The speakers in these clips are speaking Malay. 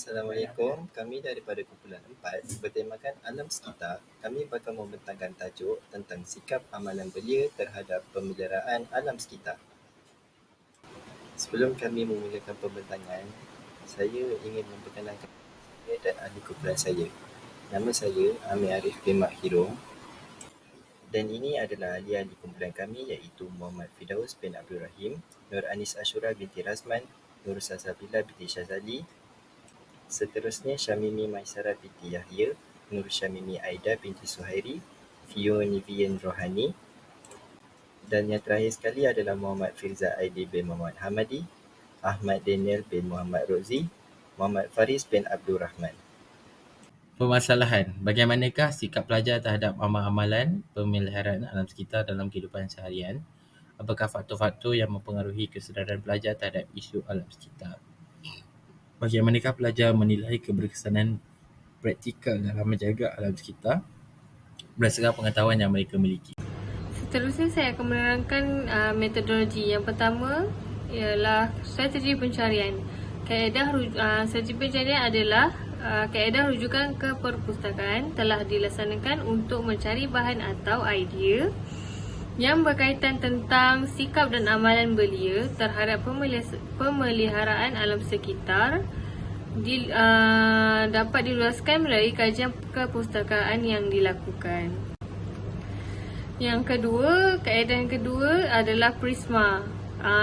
Assalamualaikum. Kami daripada kumpulan 4 bertemakan alam sekitar. Kami bakal membentangkan tajuk tentang sikap amalan belia terhadap pemeliharaan alam sekitar. Sebelum kami memulakan pembentangan, saya ingin memperkenalkan saya dan ahli kumpulan saya. Nama saya Amir Arif bin Mak Hirong dan ini adalah ahli-ahli kumpulan kami iaitu Muhammad Firdaus bin Abdul Rahim, Nur Anis Ashura binti Razman, Nur Sazabila binti Syazali. Seterusnya Syamimi Maisara binti Yahya, Nur Syamimi Aida binti Suhairi, Fio Nivian Rohani, dan yang terakhir sekali adalah Muhammad Firza Aidi bin Muhammad Hamadi, Ahmad Daniel bin Muhammad Rozi, Muhammad Faris bin Abdul Rahman. Permasalahan, bagaimanakah sikap pelajar terhadap amal-amalan pemeliharaan alam sekitar dalam kehidupan seharian? Apakah faktor-faktor yang mempengaruhi kesedaran pelajar terhadap isu alam sekitar? Bagaimanakah pelajar menilai keberkesanan praktikal dalam menjaga alam sekitar berdasarkan pengetahuan yang mereka miliki? Seterusnya saya akan menerangkan metodologi. Yang pertama ialah strategi pencarian. Strategi pencarian adalah kaedah rujukan ke perpustakaan telah dilaksanakan untuk mencari bahan atau idea yang berkaitan tentang sikap dan amalan belia terhadap pemeliharaan alam sekitar dapat diluaskan melalui kajian kepustakaan yang dilakukan. Kaedah yang kedua adalah prisma.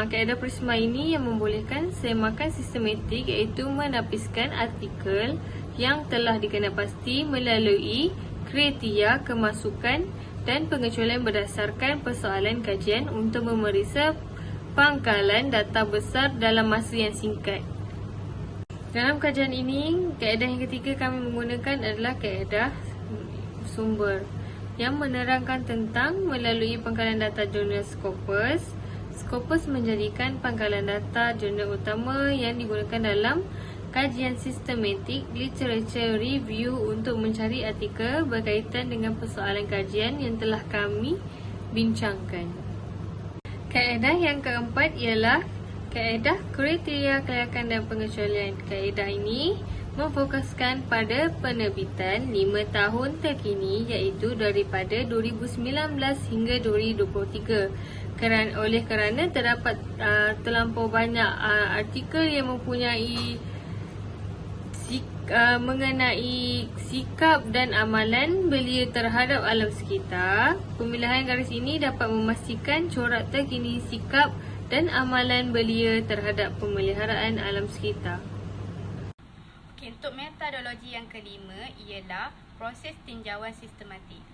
Kaedah prisma ini yang membolehkan semakan sistematik iaitu menapiskan artikel yang telah dikenal pasti melalui kriteria kemasukan dan pengecualian berdasarkan persoalan kajian untuk memeriksa pangkalan data besar dalam masa yang singkat. Dalam kajian ini, kaedah yang ketiga kami menggunakan adalah kaedah sumber yang menerangkan tentang melalui pangkalan data jurnal Scopus. Scopus menjadikan pangkalan data jurnal utama yang digunakan dalam kajian sistematik literature review untuk mencari artikel berkaitan dengan persoalan kajian yang telah kami bincangkan. Kaedah yang keempat ialah kaedah kriteria kelayakan dan pengecualian. Kaedah ini memfokuskan pada penerbitan 5 tahun terkini iaitu daripada 2019 hingga 2023. Oleh kerana terdapat terlampau banyak artikel yang mempunyai mengenai sikap dan amalan belia terhadap alam sekitar, pemilihan garis ini dapat memastikan corak terkini sikap dan amalan belia terhadap pemeliharaan alam sekitar. Untuk metodologi yang kelima ialah proses tinjauan sistematik.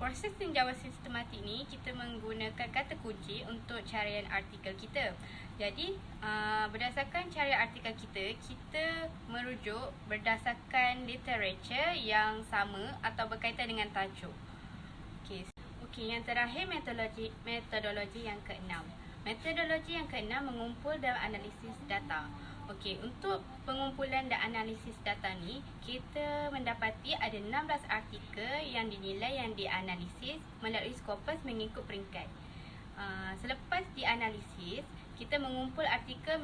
Proses tinjauan sistematik ni kita menggunakan kata kunci untuk carian artikel kita. Jadi berdasarkan carian artikel kita merujuk berdasarkan literature yang sama atau berkaitan dengan tajuk. Okey, yang terakhir metodologi yang keenam. Metodologi yang keenam mengumpul dan analisis data. Okey, untuk pengumpulan dan analisis data ni, kita mendapati ada 16 artikel yang dinilai yang dianalisis melalui Scopus mengikut peringkat. Selepas dianalisis, kita mengumpul artikel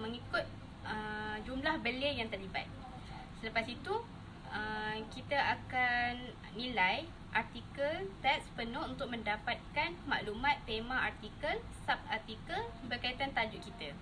mengikut jumlah belia yang terlibat. Selepas itu, kita akan nilai artikel teks penuh untuk mendapatkan maklumat tema artikel, sub-artikel berkaitan tajuk kita.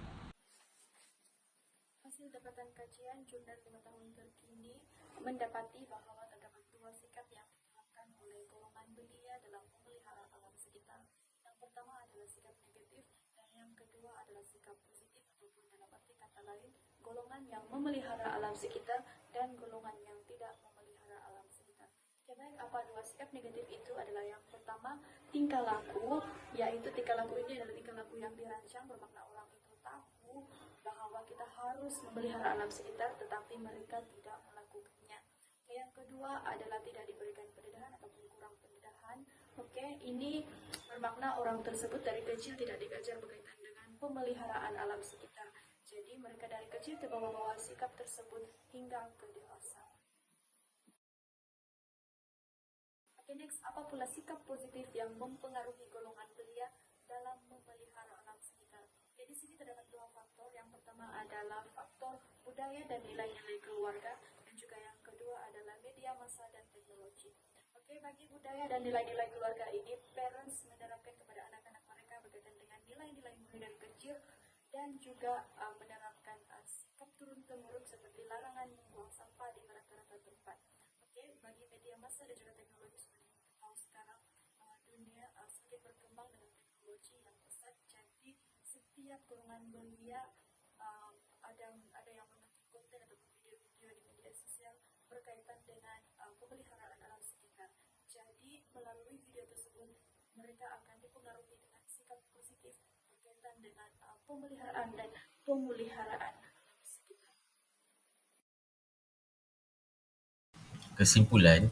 Hasil dapatan kajian jurnal 5 tahun terkini mendapati bahawa terdapat dua sikap yang diterapkan oleh golongan belia dalam pemeliharaan alam sekitar. Yang pertama adalah sikap negatif dan yang kedua adalah sikap positif, ataupun dalam arti kata lain, golongan yang memelihara alam sekitar dan golongan yang tidak memelihara alam sekitar. Baik, apa dua sikap negatif itu adalah yang pertama, tingkah laku, yaitu tingkah laku ini adalah tingkah laku yang dirancang, bermakna orang itu tahu bahwa kita harus memelihara alam sekitar tetapi mereka tidak melakukannya. Yang kedua adalah tidak diberikan pendedahan ataupun kurang pendedahan. Ini bermakna orang tersebut dari kecil tidak diajar berkaitan dengan pemeliharaan alam sekitar. Jadi mereka dari kecil terbawa-bawa sikap tersebut hingga ke dewasa. Next, apa pula sikap positif yang mempengaruhi golongan belia dalam memelihara alam sekitar? Okey, di sini terdapat dua faktor. Yang pertama adalah faktor budaya dan nilai-nilai keluarga, dan juga yang kedua adalah media massa dan teknologi. Okey, bagi budaya dan nilai-nilai keluarga ini, parents menerapkan kepada anak-anak mereka berkaitan dengan nilai-nilai mulai dari kecil, dan juga menerapkan sikap turun-temurun seperti larangan membuang sampah di rata-rata tempat. Okey, bagi media massa dan juga teknologi, seperti yang kita tahu sekarang, dunia semakin berkembang dengan teknologi yang pesat. Jadi setiap golongan belia ada yang memiliki konten ataupun video-video di media sosial berkaitan dengan pemeliharaan alam sekitar. Jadi melalui video tersebut mereka akan dipengaruhi dengan sikap positif berkaitan dengan pemeliharaan dan pemuliharaan alam sekitar. Kesimpulan,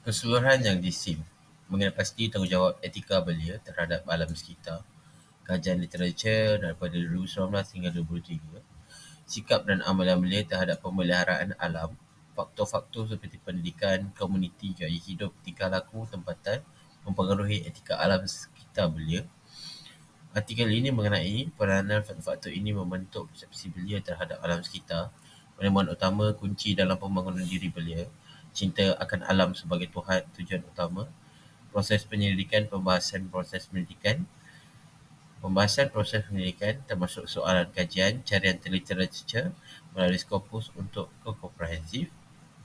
keseluruhan yang disim mengenai pasti tanggungjawab etika belia terhadap alam sekitar, kajian literatur daripada 2019 hingga 2023, sikap dan amalan belia terhadap pemeliharaan alam, faktor-faktor seperti pendidikan, komuniti, gaya hidup, tingkah laku tempatan mempengaruhi etika alam sekitar belia. Artikel ini mengenai peranan faktor-faktor ini membentuk persepsi belia terhadap alam sekitar, penemuan utama kunci dalam pembangunan diri belia, cinta akan alam sebagai tujuan utama, proses penyelidikan, pembahasan proses pendidikan termasuk soalan kajian, carian literatur melalui Scopus untuk komprehensif,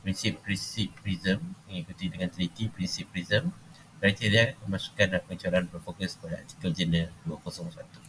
prinsip-prinsip PRISM mengikuti dengan teliti prinsip PRISM, kriteria pemasukan dan pengecualian berfokus pada artikel jurnal 201.